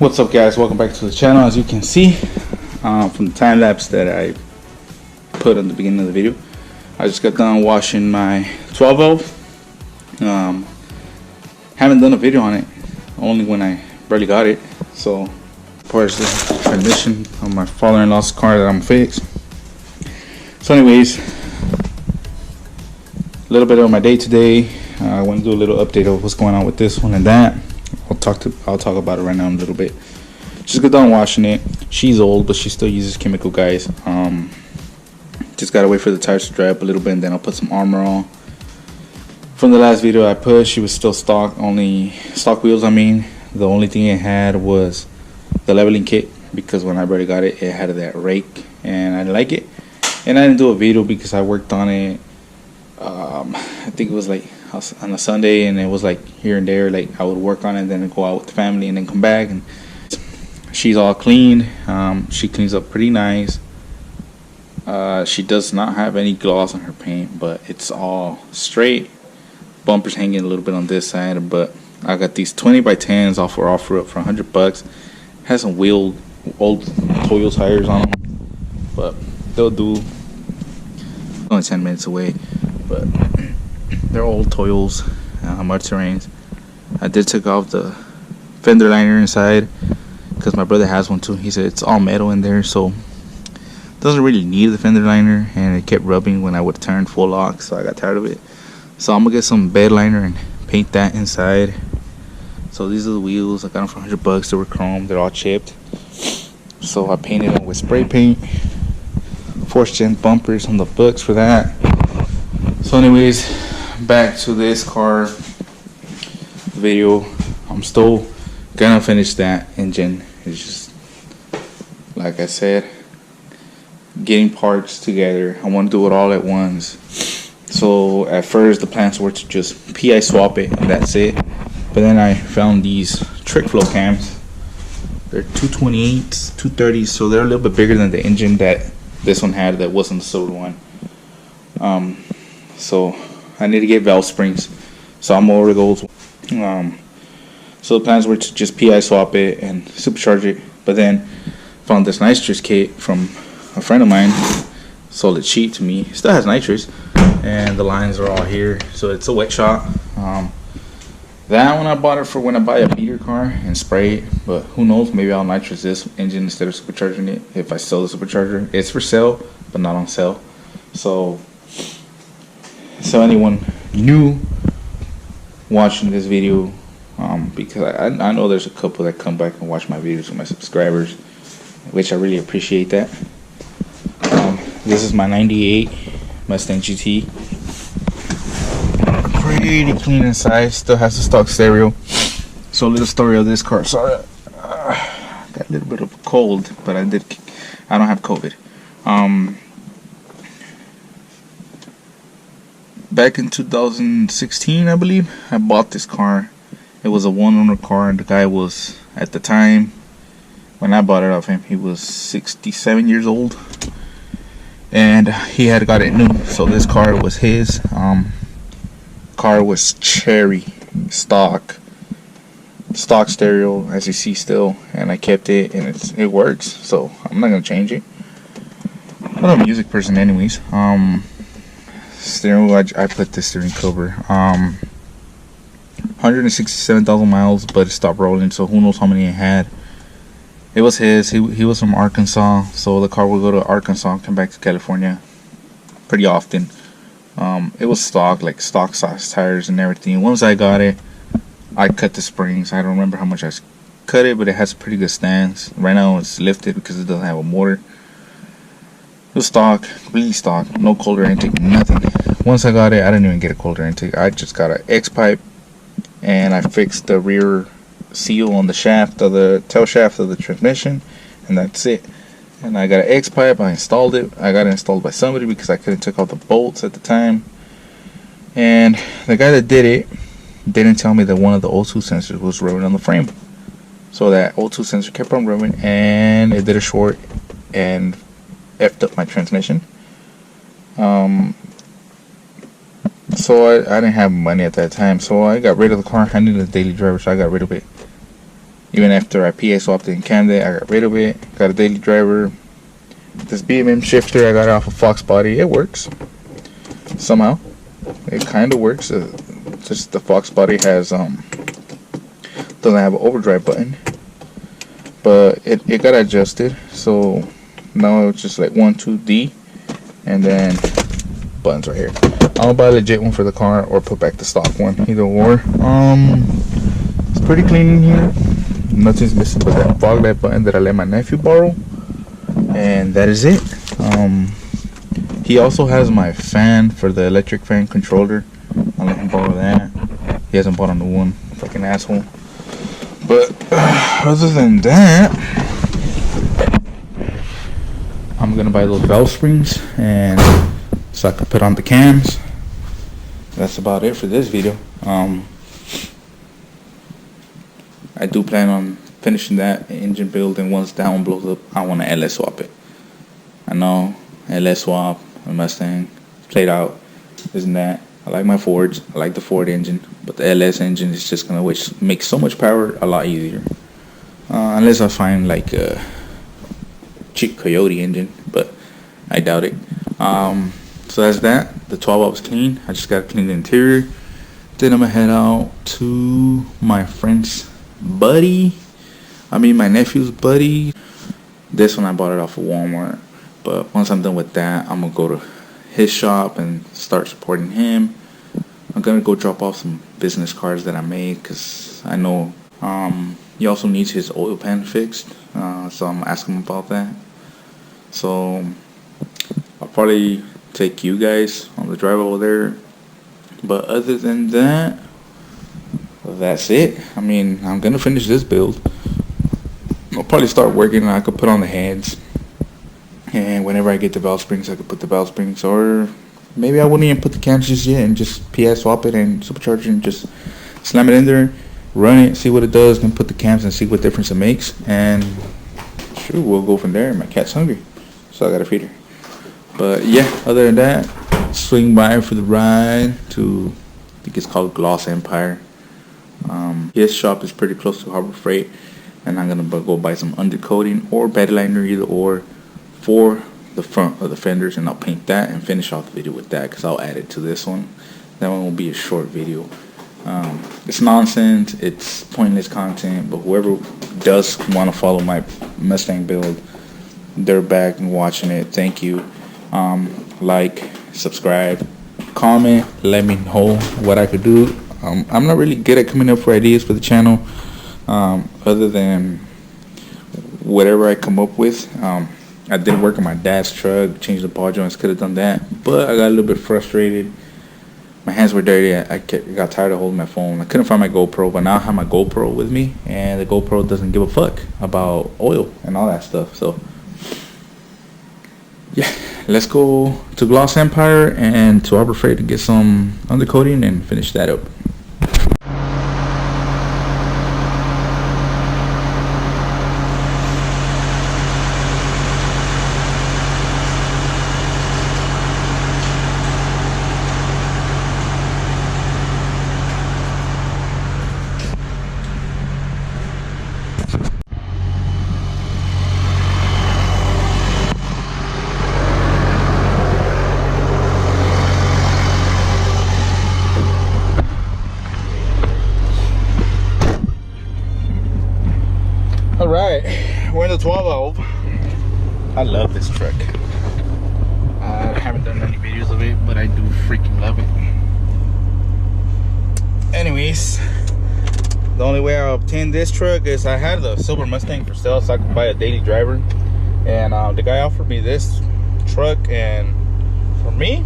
What's up, guys? Welcome back to the channel. As you can see from the time lapse that I put in the beginning of the video, I just got done washing my 12 valve. Haven't done a video on it, only when I barely got it. So part of the transmission on my father-in-law's car that I'm fixing. So anyways, a little bit of my day today. I want to do a little update of what's going on with this one and that. I'll talk about it right now in a little bit. Just got done washing it. She's old, but she still uses chemical, guys. Just gotta wait for the tires to dry up a little bit, and then I'll put some armor on. From the last video I put, she was still stock wheels. The only thing it had was the leveling kit, because when I already got it, it had that rake, and I didn't like it. And I didn't do a video because I worked on it. I think it was like on a Sunday, and it was like here and there. Like I would work on it, and then go out with the family, and then come back. And she's all clean. She cleans up pretty nice. She does not have any gloss on her paint, but it's all straight. Bumpers hanging a little bit on this side, but I got these 20x10s off for off-road for $100. Has some old Toyo tires on them, but they'll do. Only 10 minutes away, but they're old Toyos, mud terrains. I did take off the fender liner inside because my brother has one too. He said it's all metal in there, so doesn't really need the fender liner, and it kept rubbing when I would turn full lock, so I got tired of it. So I'm gonna get some bed liner and paint that inside. So these are the wheels. I got them for $100. They were chrome. They're all chipped. So I painted them with spray paint. 4th gen bumpers on the books for that. So anyways, back to this car video. I'm still gonna finish that engine. It's just, like I said, getting parts together. I want to do it all at once. So at first the plans were to just PI swap it, and that's it. But then I found these trick flow cams. They're 228s, 230s, so they're a little bit bigger than the engine that this one had that wasn't the silver one. So I need to get valve springs, so I'm over those. So the plans were to just PI swap it and supercharge it, but then found this nitrous kit from a friend of mine. Sold it cheap to me. It still has nitrous, and the lines are all here, so it's a wet shot. That one I bought it for when I buy a beater car and spray it, but who knows, maybe I'll nitrous this engine instead of supercharging it if I sell the supercharger. It's for sale, but not on sale. So anyone new watching this video, because I know there's a couple that come back and watch my videos with my subscribers, which I really appreciate that. This is my 98 Mustang GT. Pretty clean inside. Still has the stock stereo. So a little story of this car. Sorry, got a little bit of a cold, but I don't have COVID. Back in 2016, I believe, I bought this car. It was a one-owner car, and the guy was, at the time when I bought it off him, he was 67 years old, and he had got it new. So this car was his. Car was cherry stock stereo, as you see still, and I kept it, and it works, so I'm not gonna change it. I'm not a music person anyways. Steering wheel, I put the steering cover. 167,000 miles, but it stopped rolling, so who knows how many it had. It was his. He was from Arkansas, so the car would go to Arkansas and come back to California pretty often. It was stock size tires and everything. Once I got it, I cut the springs. I don't remember how much I cut it, but it has a pretty good stance. Right now it's lifted because it doesn't have a motor. It was stock, completely stock, no colder intake, nothing. Once I got it, I didn't even get a colder intake. I just got an X pipe, and I fixed the rear seal on the shaft of the tail shaft of the transmission, and that's it. And I got an X pipe. I installed it. I got it installed by somebody because I couldn't take out the bolts at the time. And the guy that did it didn't tell me that one of the O2 sensors was rubbing on the frame. So that O2 sensor kept on rubbing, and it did a short and effed up my transmission. So I didn't have money at that time, so I got rid of the car. I needed a daily driver, so I got rid of it. Even after I PA swapped it in Camden, I got rid of it. Got a daily driver. This BMM shifter, I got it off of Fox Body. It works somehow. It kind of works. Just the Fox Body has doesn't have an overdrive button, but it got adjusted. So now it's just like 1, 2, D, and then buttons right here. I'll buy a legit one for the car or put back the stock one. Either or. It's pretty clean in here. Nothing's missing but that fog light button that I let my nephew borrow, and that is it. He also has my fan for the electric fan controller. I'll let him borrow that. He hasn't bought a new one. Fucking asshole. But other than that, I'm gonna buy those valve springs and so I can put on the cams. That's about it for this video. I do plan on finishing that engine build, and once that one blows up, I want to LS swap it. I know, LS swap a Mustang, played out, isn't that? I like my Fords, I like the Ford engine, but the LS engine is just gonna make so much power a lot easier. Unless I find like a cheap Coyote engine, but I doubt it. So that's that. The 12 volt was clean. I just gotta clean the interior. Then I'm gonna head out to my friend's buddy. My nephew's buddy. This one I bought it off of Walmart. But once I'm done with that, I'm gonna go to his shop and start supporting him. I'm gonna go drop off some business cards that I made, because I know he also needs his oil pan fixed. So I'm asking him about that. So I'll probably take you guys on the drive over there. But other than that, that's it. I'm gonna finish this build. I'll probably start working, and I could put on the heads, and whenever I get the valve springs, I could put the valve springs, or maybe I wouldn't even put the cams just yet and just PS swap it and supercharge it and just slam it in there, run it, see what it does, then put the cams and see what difference it makes, and sure, we'll go from there. My cat's hungry, so I gotta feed her. But yeah, other than that, swing by for the ride to, I think it's called Gloss Empire. His shop is pretty close to Harbor Freight, and I'm gonna go buy some undercoating or bed liner, either or, for the front of the fenders, and I'll paint that and finish off the video with that, because I'll add it to this one. That one will be a short video. It's nonsense, it's pointless content, but whoever does want to follow my Mustang build, they're back and watching it. Thank you. Like, subscribe, comment, let me know what I could do. I'm not really good at coming up with ideas for the channel, other than whatever I come up with. I did work on my dad's truck, changed the ball joints, could have done that, but I got a little bit frustrated. My hands were dirty. I got tired of holding my phone. I couldn't find my GoPro, but now I have my GoPro with me, and the GoPro doesn't give a fuck about oil and all that stuff. So yeah, let's go to Gloss Empire and to Harbor Freight to get some undercoating and finish that up. Alright, we're in the 12 valve. I love this truck. I haven't done any videos of it, but I do freaking love it. Anyways, the only way I obtained this truck is I had the silver Mustang for sale, so I could buy a daily driver. And the guy offered me this truck, and for me,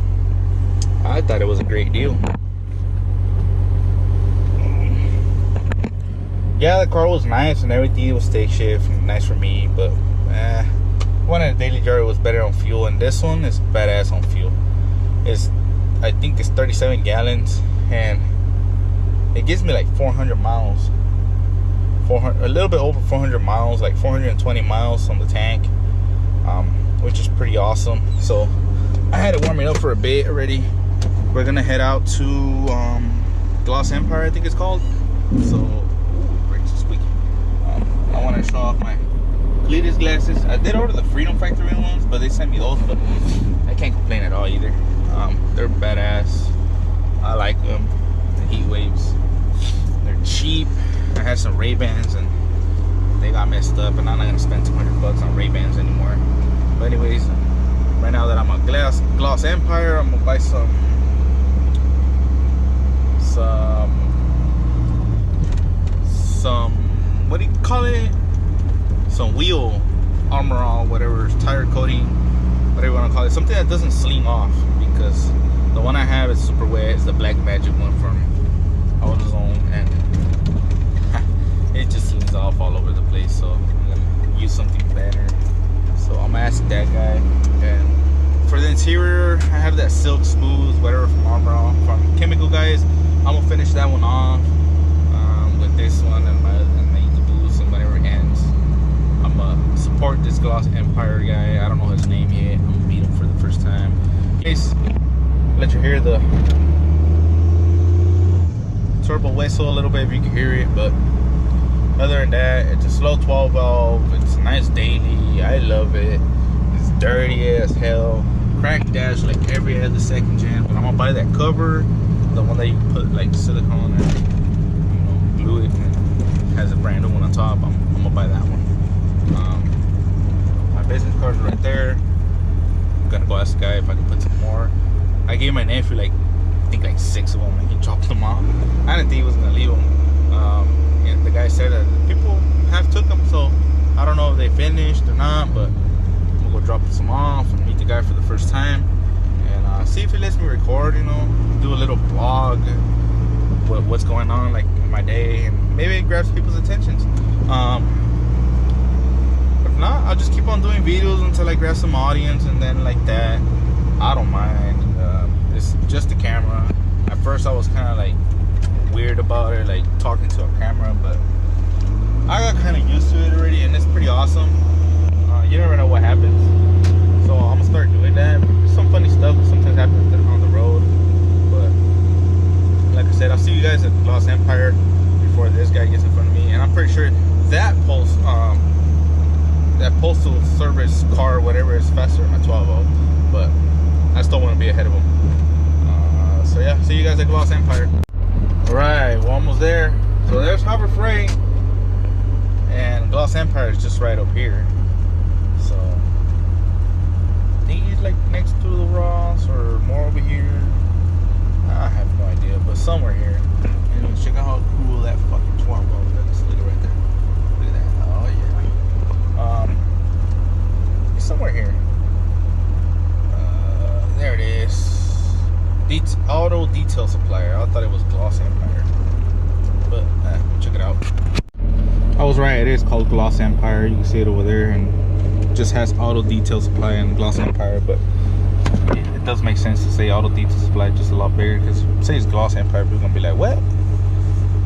I thought it was a great deal. Yeah, the car was nice and everything. It was stick shift, nice for me, but one of the daily driver was better on fuel, and this one is badass on fuel. I think it's 37 gallons, and it gives me like 400 miles. A little bit over 400 miles, like 420 miles on the tank, which is pretty awesome. So I had to warm it up for a bit already. We're gonna head out to Gloss Empire, I think it's called. So I want to show off my Cletus glasses. I did order the Freedom Factory ones, but they sent me those, but I can't complain at all either. They're badass. I like them. The heat waves. They're cheap. I had some Ray-Bans and they got messed up, and I'm not gonna spend 200 bucks on Ray-Bans anymore. But anyways, right now that I'm a Gloss Empire, I'm gonna buy some what do you call it? Some wheel armor on, whatever, tire coating, whatever you want to call it, something that doesn't sling off, because the one I have is super wet. It's the Black Magic one from AutoZone, and it just slings off all over the place. So I'm gonna use something better. So I'm gonna ask that guy. And for the interior, I have that Silk Smooth, whatever, from Armor from Chemical Guys. I'm gonna finish that one off with this one and my boost and whatever ends. I'm gonna support this Gloss Empire guy. I don't know his name yet. I'm gonna meet him for the first time. Please let you hear the turbo whistle a little bit if you can hear it, but other than that, it's a slow 12 valve. It's a nice daily. I love it. It's dirty as hell. Cracked dash like every other second gen, but I'm gonna buy that cover, the one that you put like silicone and, you know, glue it and has a brand new one on top. I'm gonna buy that one. My business cards are right there. I'm gonna go ask the guy if I can put some more. I gave my nephew like, I think like 6 of them, and he dropped them off. I didn't think he was gonna leave them. And the guy said that people have took them, so I don't know if they finished or not, but I'm gonna go drop some off and meet the guy for the first time, and see if he lets me record, you know, do a little vlog, what's going on like in my day, and maybe it grabs people's attentions. If not, I'll just keep on doing videos until I grab some audience, and then like that, I don't mind. It's just the camera. At first I was kind of like weird about it, like talking to a camera, but I got kind of used to it already, and it's pretty awesome. You never know what happens, so I'm gonna start doing that. Some funny stuff sometimes happens on the road, but like I said, I'll see you guys at Gloss Empire before this guy gets in front of me, and I'm pretty sure that postal service car, whatever, is faster than my 12-volt, but I still want to be ahead of him. So yeah, see you guys at Gloss Empire. Alright, we're almost there. So there's Harbor Freight, and Gloss Empire is just right up here. So I think he's like next to the Ross or more over here. I have no idea, but somewhere here. And check out how cool that fucking 12-volt looks. Look right there. Look at that. Oh yeah. It's somewhere here. There it is. Auto detail supplier. I thought it was Gloss Empire, but check it out. I was right, it is called Gloss Empire. You can see it over there, and it just has auto detail supply and Gloss Empire, but it does make sense to say auto detail supply just a lot bigger, because say it's Gloss Empire, people are gonna be like, what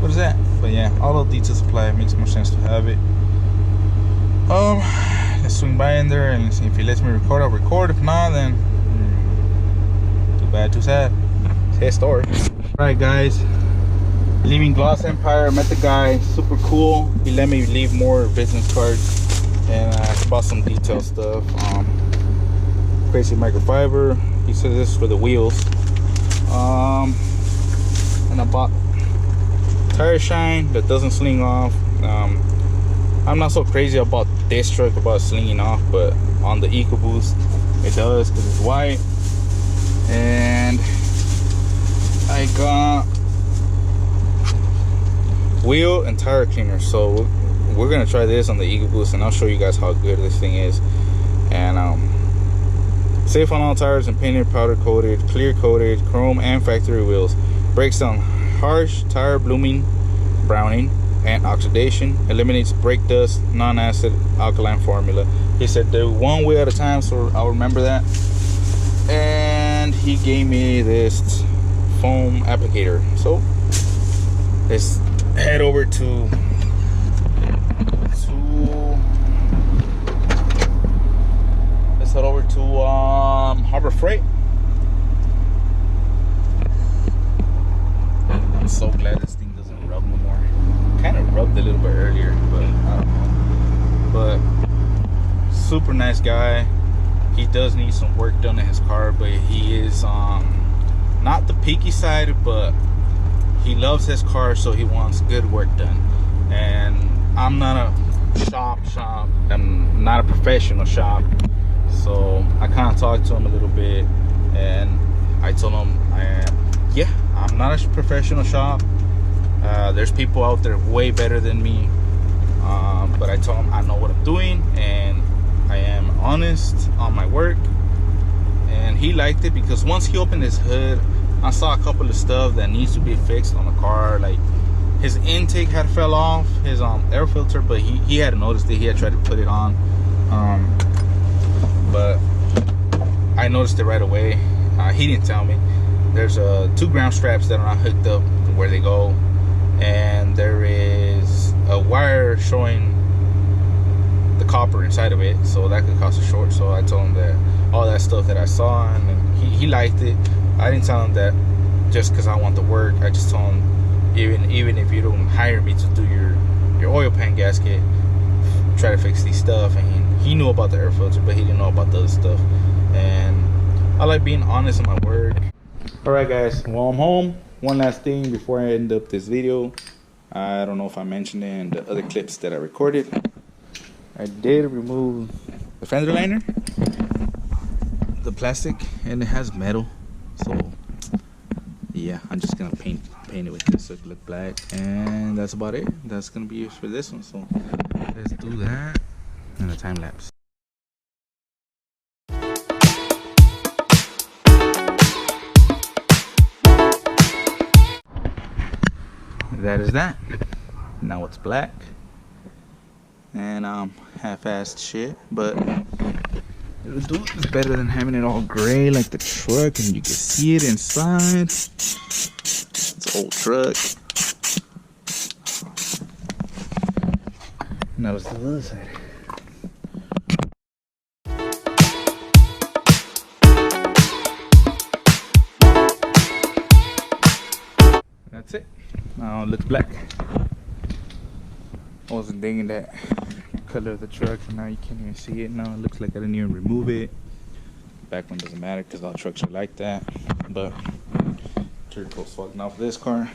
is that? But yeah, auto detail supply makes more sense to have it. Let's swing by in there and see if he lets me record. I'll record. If not, then too bad, too sad. It's his story. Alright guys, leaving Gloss Empire. Met the guy, super cool. He let me leave more business cards, and I bought some detail stuff. Crazy microfiber. He said this is for the wheels. And I bought tire shine that doesn't sling off. I'm not so crazy about this truck about slinging off, but on the EcoBoost it does, because it's white. And I got wheel and tire cleaner, so we're gonna try this on the EcoBoost, and I'll show you guys how good this thing is. And safe on all tires and painted, powder coated, clear coated, chrome and factory wheels. Breaks down harsh tire blooming, browning and oxidation. Eliminates brake dust, non-acid alkaline formula. He said do one wheel at a time, so I'll remember that. And he gave me this foam applicator. So let's head over to Harbor Freight. I'm so glad this thing doesn't rub no more. Kind of rubbed a little bit earlier, but I don't know. but super nice guy. He does need some work done in his car, but he is not the picky side, but he loves his car, so he wants good work done. And I'm not a shop. I'm not a professional shop, so I kind of talked to him a little bit, and I told him, yeah, I'm not a professional shop. There's people out there way better than me, but I told him I know what I'm doing, and I am honest on my work. And he liked it because once he opened his hood, I saw a couple of stuff that needs to be fixed on the car. Like his intake had fell off, his air filter, but he had noticed it. He had tried to put it on, but I noticed it right away. He didn't tell me. There's 2 ground straps that are not hooked up where they go, and there is a wire showing the copper inside of it, so that could cause a short. So I told him that all that stuff that I saw, and he liked it. I didn't tell him that just because I want the work. I just told him, even if you don't hire me to do your oil pan gasket, try to fix these stuff. And he knew about the air filter, but he didn't know about the other stuff. And I like being honest in my work. Alright guys, well, I'm home. One last thing before I end up this video. I don't know if I mentioned it in the other clips that I recorded. I did remove the fender liner, the plastic, and it has metal. So yeah, I'm just gonna paint it with this so it look black, and that's about it. That's gonna be used for this one. So let's do that in a time lapse. That is that. Now it's black, and half-assed shit, but it'll do. It's better than having it all gray like the truck, and you can see it inside. It's an old truck. Now let's do the other side. That's it. Now it looks black. I wasn't digging that color of the truck, and now you can't even see it. Now it looks like I didn't even remove it. Back one doesn't matter because all trucks are like that. But turbo's fucking off this car.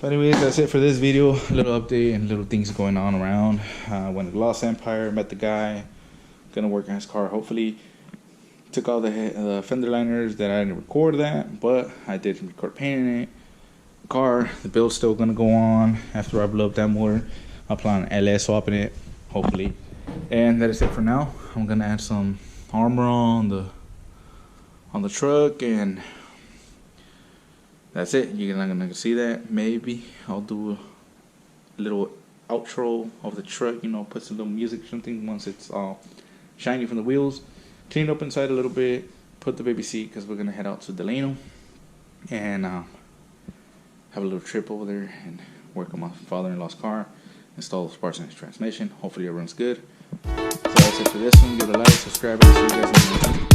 But anyways, that's it for this video. A little update and little things going on around. Went to Lost Empire, met the guy. Gonna work on his car, hopefully. Took all the fender liners that I didn't record that, but I did record painting it. Car, the build's still gonna go on after I blow up that motor. I'll plan on LS swapping it, hopefully. And that is it for now. I'm gonna add some armor on the truck, and that's it. You're not gonna see that. Maybe I'll do a little outro of the truck, you know, put some little music or something once it's all shiny from the wheels. Clean up inside a little bit, put the baby seat because we're gonna head out to Delano, and have a little trip over there and work on my father-in-law's car, install those parts in his transmission. Hopefully it runs good. So that's it for this one. Give it a like, subscribe, and see you guys in the next one.